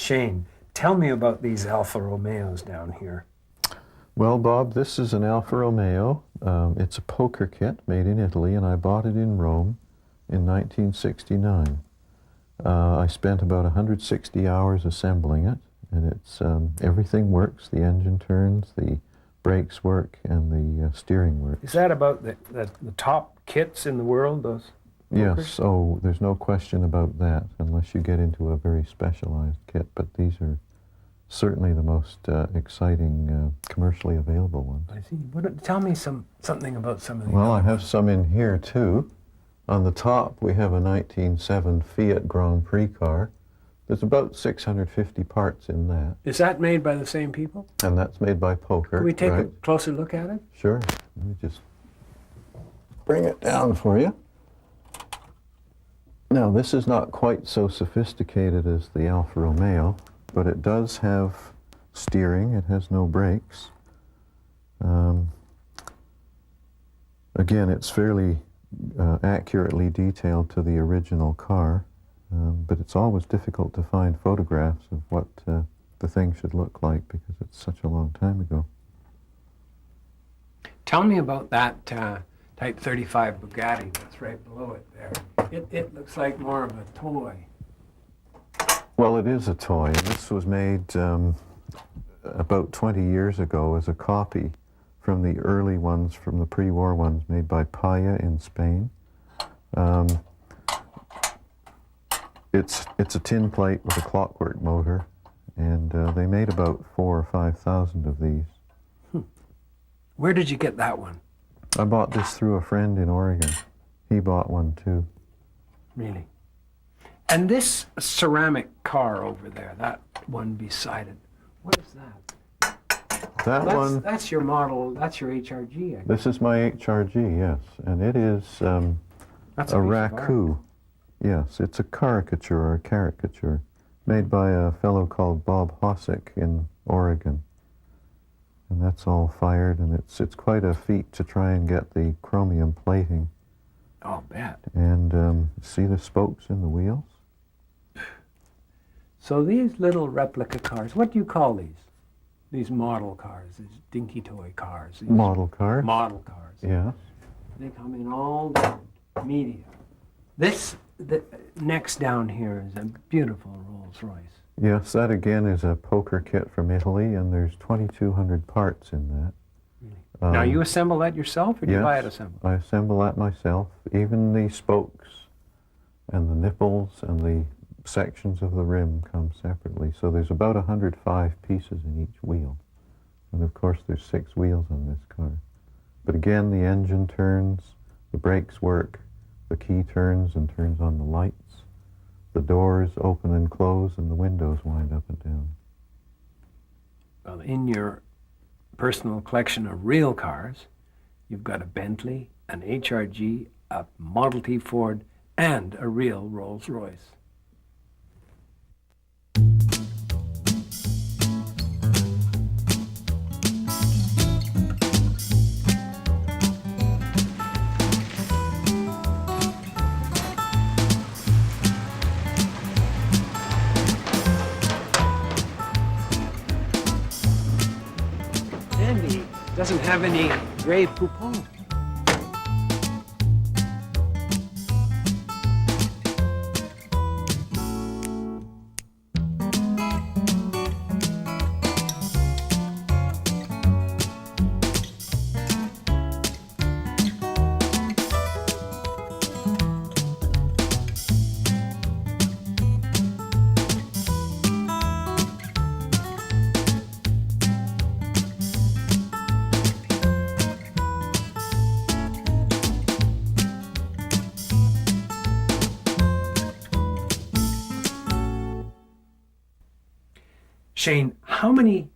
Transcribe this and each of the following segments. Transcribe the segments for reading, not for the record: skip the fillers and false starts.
Shane, tell me about these Alfa Romeos down here. Well, Bob, this is an Alfa Romeo. It's a poker kit made in Italy, and I bought it in Rome in 1969. I spent about 160 hours assembling it, and it's everything works. The engine turns, the brakes work, and the steering works. Is that about the top kits in the world, those pokers? Yes, oh, there's no question about that, unless you get into a very specialized kit, but these are certainly the most exciting commercially available ones. I see. Tell me something about some of the Well, I other have some in here too. On the top we have a 1907 Fiat Grand Prix car. There's about 650 parts in that. Is that made by the same people? And that's made by Poker. Can we take a right? closer look at it? Sure. Let me just bring it down for you. Now, this is not quite so sophisticated as the Alfa Romeo, but it does have steering. It has no brakes. Again, it's fairly accurately detailed to the original car, but it's always difficult to find photographs of what the thing should look like because it's such a long time ago. Tell me about that Type 35 Bugatti that's right below it there. It looks like more of a toy. Well, it is a toy. This was made about 20 years ago as a copy from the early ones, from the pre-war ones made by Paya in Spain. It's a tin plate with a clockwork motor, and they made about 4,000 or 5,000 of these. Where did you get that one? I bought this through a friend in Oregon. He bought one too. Really? And this ceramic car over there, that one beside it, what is that? That's your model, that's your HRG, I guess. This is my HRG, yes, and it is That's a piece of art. raku. Yes, it's a caricature made by a fellow called Bob Hosick in Oregon. And that's all fired, and it's quite a feat to try and get the chromium plating. I'll bet. And see the spokes in the wheels? So these little replica cars, what do you call these? These model cars, these dinky toy cars. These Model cars? Model cars. Yeah. They come in all the media. The next down here is a beautiful Rolls Royce. Yes, that again is a poker kit from Italy, and there's 2,200 parts in that. Really? Now you assemble that yourself, or do you buy it assembled? I assemble that myself. Even the spokes and the nipples and the sections of the rim come separately. So there's about 105 pieces in each wheel. And of course there's 6 wheels on this car. But again, the engine turns, the brakes work, the key turns and turns on the lights. The doors open and close, and the windows wind up and down. Well, in your personal collection of real cars, you've got a Bentley, an HRG, a Model T Ford, and a real Rolls Royce. Andy doesn't have any gray poupon. Shane, how many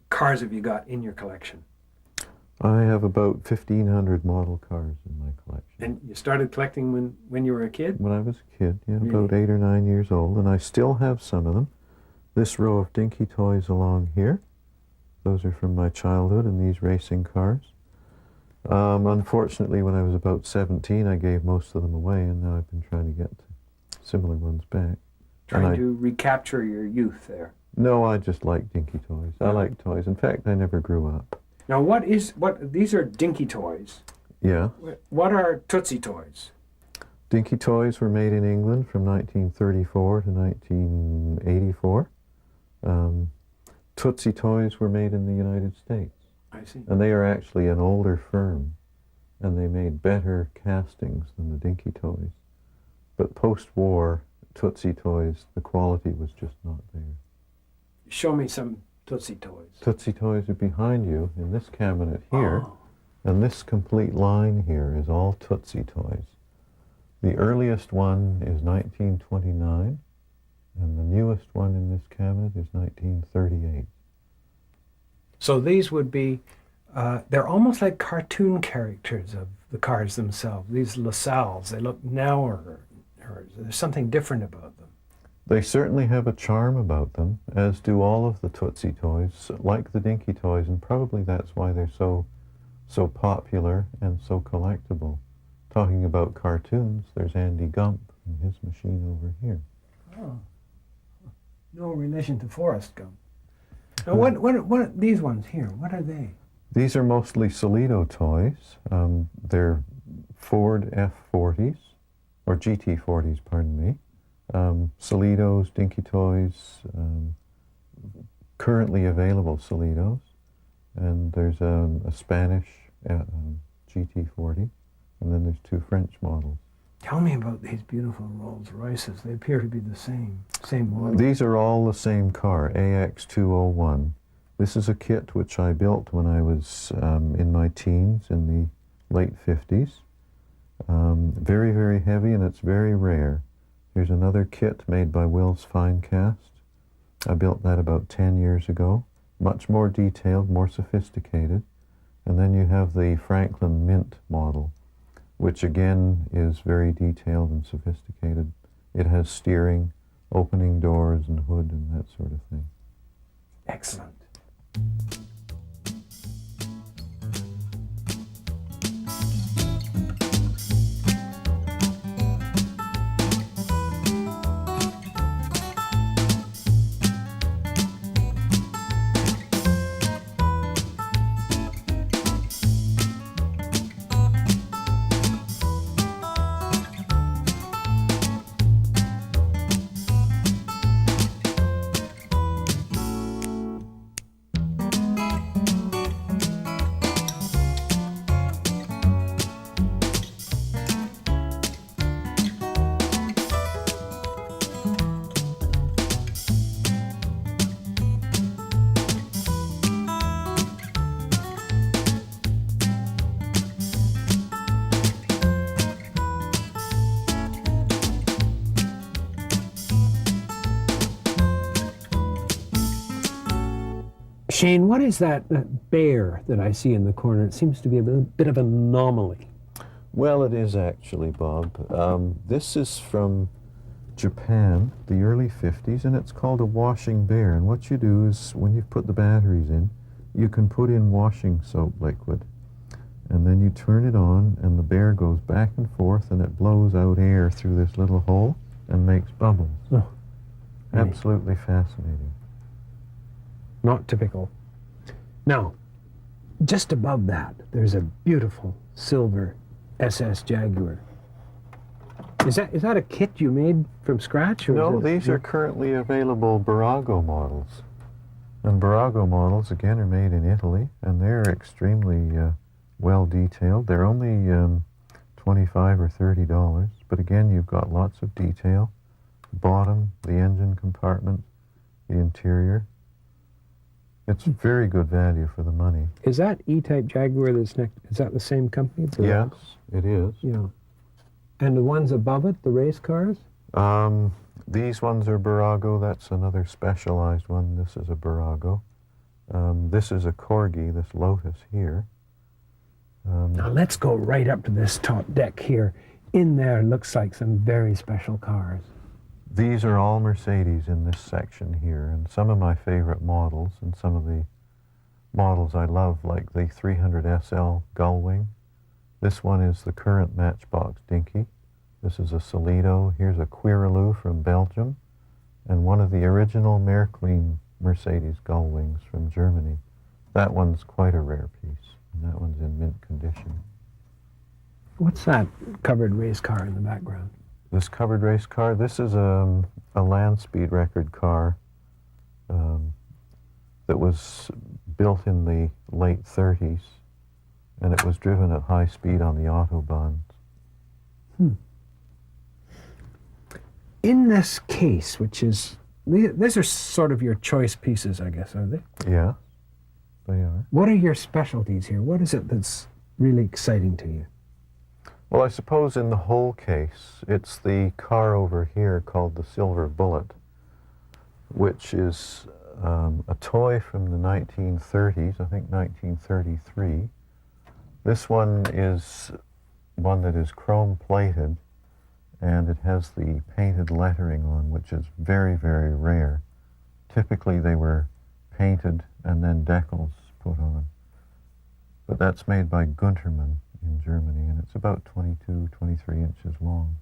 cars have you got in your collection? I have about 1,500 model cars in my collection. And you started collecting when you were a kid? When I was a kid, yeah, Really? about 8 or 9 years old, and I still have some of them. This row of dinky toys along here, those are from my childhood, and these racing cars. Unfortunately, when I was about 17, I gave most of them away, and now I've been trying to get similar ones back. Trying to recapture your youth there. No, I just like dinky toys. I like toys. In fact, I never grew up. Now, these are dinky toys. Yeah. What are Tootsie toys? Dinky toys were made in England from 1934 to 1984. Tootsie toys were made in the United States. I see. And they are actually an older firm, and they made better castings than the dinky toys. But post-war Tootsie toys, the quality was just not there. Show me some Tootsie toys. Tootsie toys are behind you in this cabinet here, Oh. and this complete line here is all Tootsie toys. The earliest one is 1929, and the newest one in this cabinet is 1938. So these would be, they're almost like cartoon characters of the cars themselves. These LaSalles, they look narrower. There's something different about them. They certainly have a charm about them, as do all of the Tootsie toys, like the dinky toys, and probably that's why they're so popular and so collectible. Talking about cartoons, there's Andy Gump and his machine over here. Oh. No relation to Forrest Gump. Now, what are these ones here? What are they? These are mostly Solido toys. They're Ford F40s, or GT40s, pardon me. Solidos, dinky toys, currently available Solidos. And there's a Spanish GT40, and then there's two French models. Tell me about these beautiful Rolls Royces. They appear to be the same model. These are all the same car, AX201. This is a kit which I built when I was in my teens, in the late 50s. Very, very heavy, and it's very rare. Here's another kit made by Will's Fine Cast. I built that about 10 years ago. Much more detailed, more sophisticated. And then you have the Franklin Mint model, which again is very detailed and sophisticated. It has steering, opening doors and hood and that sort of thing. Excellent. Shane, what is that bear that I see in the corner? It seems to be a bit of an anomaly. Well, it is actually, Bob. This is from Japan, the early 50s, and it's called a washing bear. And what you do is, when you put the batteries in, you can put in washing soap liquid. And then you turn it on, and the bear goes back and forth, and it blows out air through this little hole and makes bubbles. Oh, Absolutely fascinating. not typical. Now, just above that, there's a beautiful silver SS Jaguar. Is that a kit you made from scratch? Or No, is it, these are currently available Burago models. And Burago models, again, are made in Italy, and they're extremely well detailed. They're only $25 or $30, but again, you've got lots of detail. Bottom, the engine compartment, the interior. It's very good value for the money. Is that E-Type Jaguar that's next? Is that the same company? Yes, it is. Yeah. And the ones above it, the race cars? These ones are Burago. That's another specialized one. This is a Burago. This is a Corgi, this Lotus here. Now let's go right up to this top deck here. In there looks like some very special cars. These are all Mercedes in this section here, and some of my favorite models, and some of the models I love, like the 300 SL Gullwing. This one is the current Matchbox Dinky. This is a Solido. Here's a Quiraloo from Belgium. and one of the original Märklin Mercedes gull wings from Germany. That one's quite a rare piece, and that one's in mint condition. What's that covered race car in the background? This covered race car, this is a land speed record car that was built in the late 30s, and it was driven at high speed on the Autobahns. In this case, which is, these are sort of your choice pieces, I guess, are they? Yeah, they are. What are your specialties here? What is it that's really exciting to you? Well, I suppose in the whole case, it's the car over here called the Silver Bullet, which is a toy from the 1930s, I think 1933. This one is one that is chrome plated, and it has the painted lettering on, which is very, very rare. Typically they were painted and then decals put on. But that's made by Guntermann in Germany, and it's about 22, 23 inches long.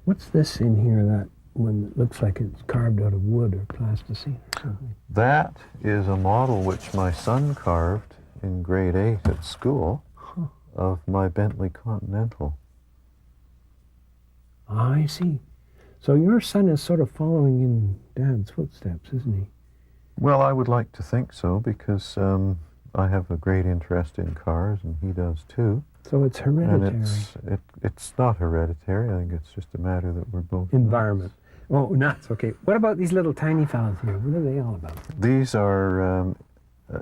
What's this in here, that one that looks like it's carved out of wood or plasticine or something? That is a model which my son carved in grade 8 at school of my Bentley Continental. I see. So your son is sort of following in Dad's footsteps, isn't he? Well, I would like to think so, because I have a great interest in cars, and he does too. So it's hereditary. And it's not hereditary. I think it's just a matter that we're both Environment. Oh, nuts. Okay. What about these little tiny fellas here? What are they all about? These are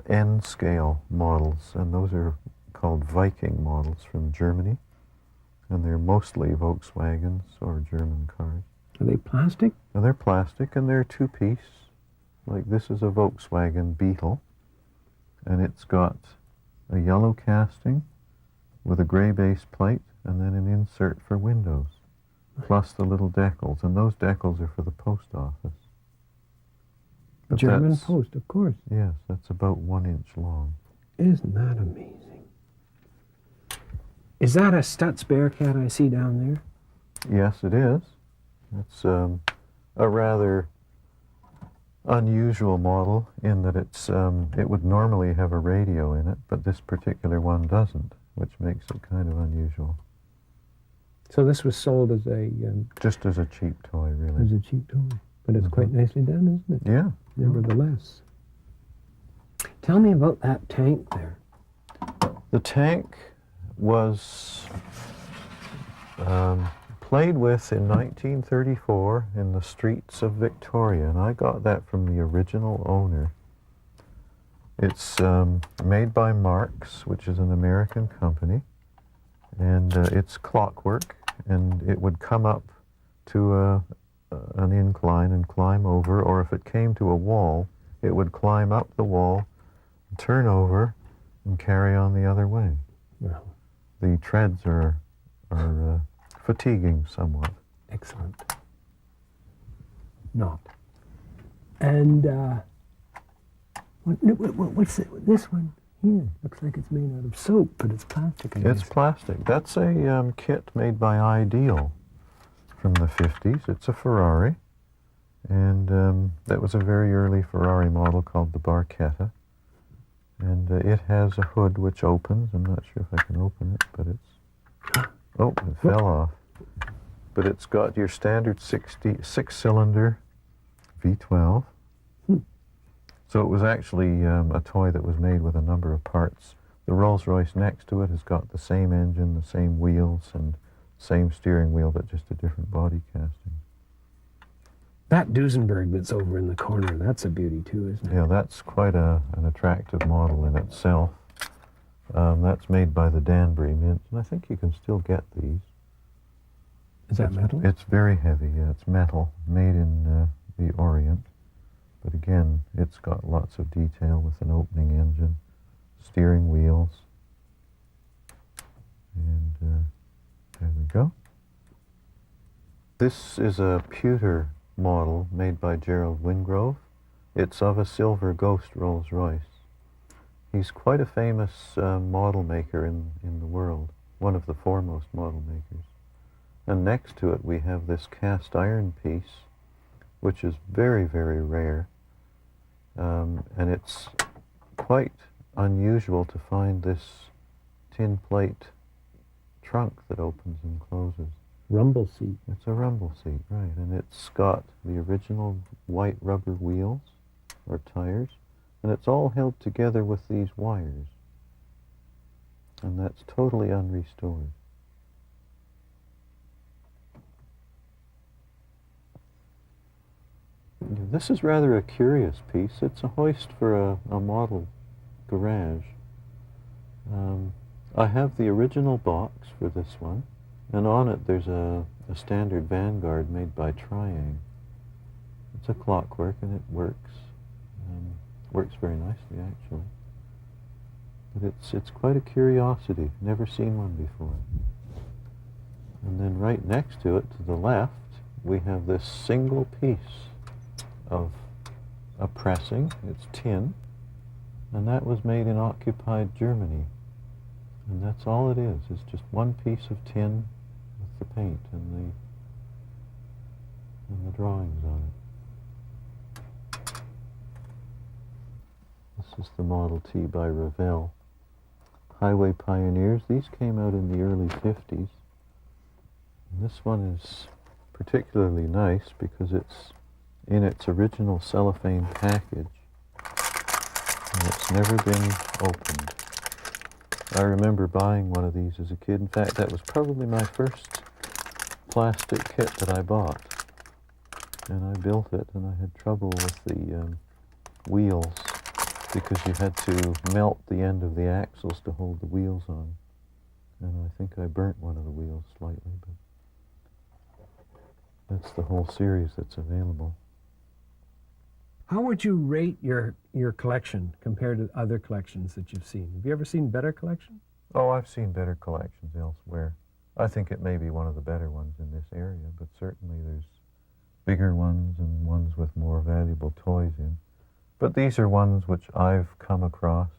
N-scale models, and those are called Viking models from Germany, and they're mostly Volkswagens or German cars. Are they plastic? And they're plastic, and they're two-piece. Like this is a Volkswagen Beetle, and it's got a yellow casting with a gray base plate and then an insert for windows, plus the little decals, and those decals are for the post office. But German post, of course. Yes, that's about 1 inch long. Isn't that amazing? Is that a Stutz Bearcat I see down there? Yes, it is. It's a rather unusual model in that it would normally have a radio in it, but this particular one doesn't, which makes it kind of unusual. So this was sold as a... just as a cheap toy, really. As a cheap toy. But it's quite nicely done, isn't it? Yeah. Nevertheless. Tell me about that tank there. The tank was played with in 1934 in the streets of Victoria, and I got that from the original owner. It's made by Marx, which is an American company, and it's clockwork, and it would come up to an incline and climb over, or if it came to a wall, it would climb up the wall, turn over, and carry on the other way. Well, the treads are fatiguing somewhat. Excellent. Not. And what's it, this one here? Looks like it's made out of soap, but it's plastic. It's plastic. That's a kit made by Ideal from the 50s. It's a Ferrari, and that was a very early Ferrari model called the Barchetta. And it has a hood which opens. I'm not sure if I can open it, but it's... Oh, it fell off. But it's got your standard six-cylinder V12. So it was actually a toy that was made with a number of parts. The Rolls-Royce next to it has got the same engine, the same wheels, and same steering wheel, but just a different body casting. That Duesenberg that's over in the corner, that's a beauty too, isn't it? Yeah, that's quite an attractive model in itself. That's made by the Danbury Mint, and I think you can still get these. Is that metal? It's very heavy, yeah. It's metal, made in the Orient. But again, it's got lots of detail with an opening engine, steering wheels, and there we go. This is a pewter model made by Gerald Wingrove. It's of a silver Ghost Rolls-Royce. He's quite a famous model maker in the world, one of the foremost model makers. And next to it we have this cast iron piece, which is very, very rare. And it's quite unusual to find this tin plate trunk that opens and closes. Rumble seat. It's a rumble seat, right, and it's got the original white rubber wheels, or tires, and it's all held together with these wires. And that's totally unrestored. This is rather a curious piece. It's a hoist for a model garage. I have the original box for this one, and on it there's a standard Vanguard made by Triang. It's a clockwork and it works. Works very nicely actually. But it's quite a curiosity. Never seen one before. And then right next to it, to the left, we have this single piece of a pressing. It's tin, and that was made in occupied Germany. And that's all it is. It's just one piece of tin with the paint and the drawings on it. This is the Model T by Revell. Highway Pioneers. These came out in the early 50s. And this one is particularly nice because it's in its original cellophane package, and it's never been opened. I remember buying one of these as a kid. In fact, that was probably my first plastic kit that I bought. And I built it, and I had trouble with the wheels because you had to melt the end of the axles to hold the wheels on. And I think I burnt one of the wheels slightly, but that's the whole series that's available. How would you rate your collection compared to other collections that you've seen? Have you ever seen better collections? Oh, I've seen better collections elsewhere. I think it may be one of the better ones in this area, but certainly there's bigger ones and ones with more valuable toys in. But these are ones which I've come across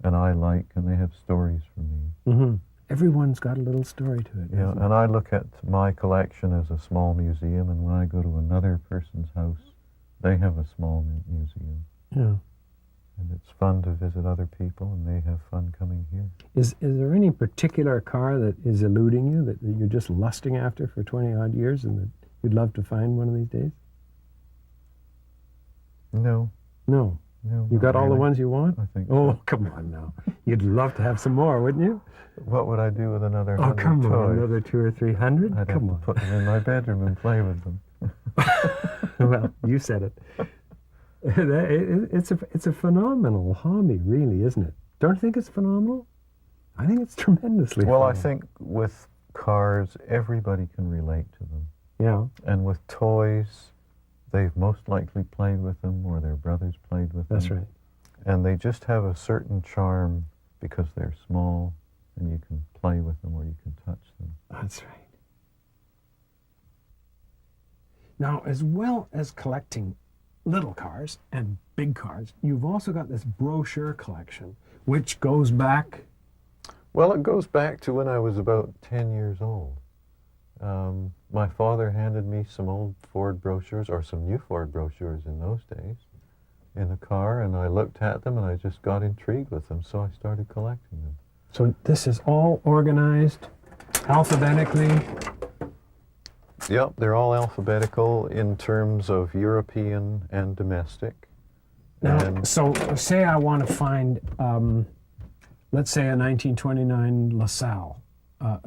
and I like, and they have stories for me. Mm-hmm. Everyone's got a little story to it. Yeah, and I look at my collection as a small museum, and when I go to another person's house, they have a small museum. Yeah. And it's fun to visit other people, and they have fun coming here. Is there any particular car that is eluding you, that you're just lusting after for 20-odd years and that you'd love to find one of these days? No. No. No. You not got all the really. ones you want? I think Oh, so. come on now. You'd love to have some more, wouldn't you? What would I do with another Oh, 100 come toys? on, another 200 or 300? I'd Come have to put them in my bedroom and play with them. Well, you said it. It's a phenomenal hobby, really, isn't it? Don't you think it's phenomenal? I think it's tremendously Well, I phenomenal. think with cars, everybody can relate to them. Yeah. And with toys, they've most likely played with them, or their brothers played with them. That's right. And they just have a certain charm because they're small, and you can play with them or you can touch them. That's right. Now, as well as collecting little cars and big cars, you've also got this brochure collection, which goes back... Well, it goes back to when I was about 10 years old. My father handed me some old Ford brochures, or some new Ford brochures in those days, in the car, and I looked at them and I just got intrigued with them, so I started collecting them. So this is all organized alphabetically? Yep, they're all alphabetical in terms of European and domestic. Now, And so say I want to find, let's say a 1929 LaSalle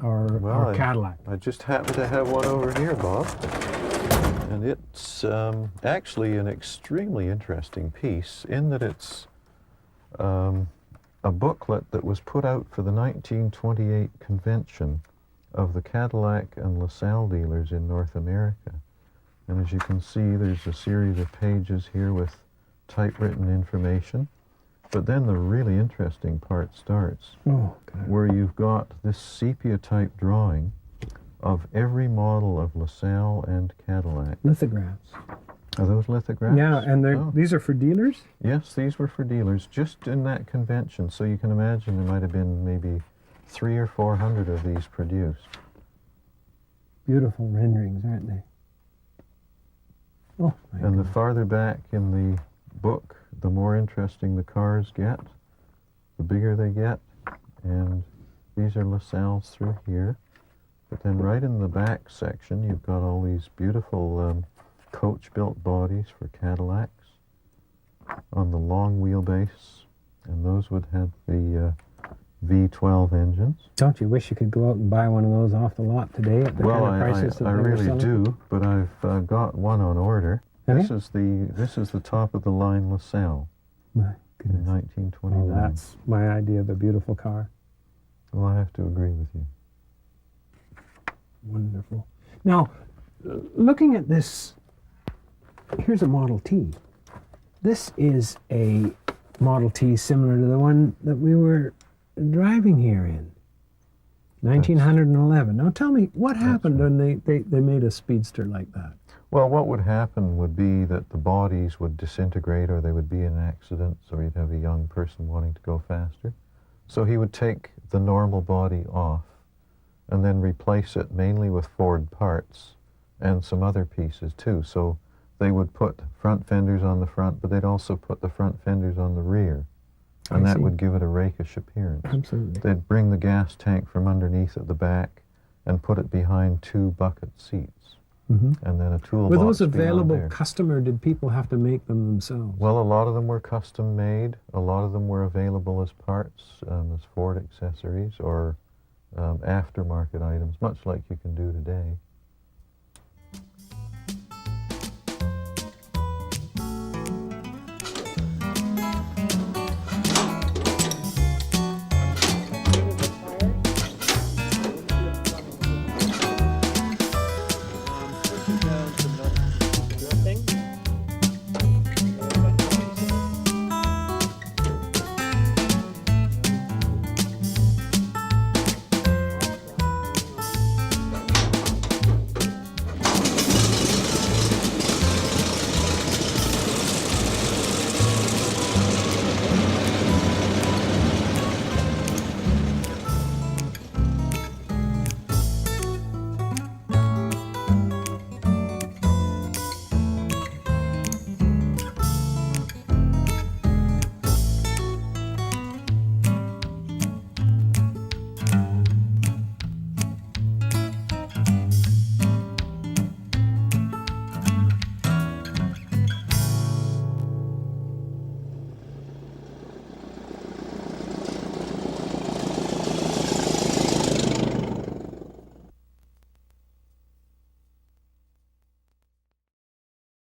or Cadillac. I just happen to have one over here, Bob. And it's actually an extremely interesting piece in that it's a booklet that was put out for the 1928 convention of the Cadillac and LaSalle dealers in North America. And as you can see, there's a series of pages here with typewritten information. But then the really interesting part starts, where you've got this sepia-type drawing of every model of LaSalle and Cadillac. Lithographs. Are those lithographs? Yeah, and Oh. these are for dealers? Yes, these were for dealers, just in that convention. So you can imagine there might have been maybe 300 or 400 of these produced. beautiful renderings, aren't they? Oh, my And the goodness. farther back in the book, the more interesting the cars get, the bigger they get. And these are LaSalle's through here. But then right in the back section, you've got all these beautiful coach-built bodies for Cadillacs on the long wheelbase. And those would have the V12 engines. Don't you wish you could go out and buy one of those off the lot today at the Well, kind of prices that I they were really selling? do, but I've got one on order. Have This you? is the top of the line LaSalle My in goodness. 1929. Well, that's my idea of a beautiful car. Well, I have to agree with you. Wonderful. Now, looking at this, here's a Model T. This is a Model T similar to the one that we were driving here in. 1911. Now tell me, what happened when they made a speedster like that? Well, what would happen would be that the bodies would disintegrate, or they would be in accidents, or you'd have a young person wanting to go faster. So he would take the normal body off and then replace it mainly with Ford parts and some other pieces too. So they would put front fenders on the front, but they'd also put the front fenders on the rear. And I that see. would give it a rakish appearance. Absolutely. They'd bring the gas tank from underneath at the back and put it behind two bucket seats. Mm-hmm. And then a toolbox Were those beyond available there. custom, or did people have to make them themselves? Well, a lot of them were custom made. A lot of them were available as parts, as Ford accessories or aftermarket items, much like you can do today.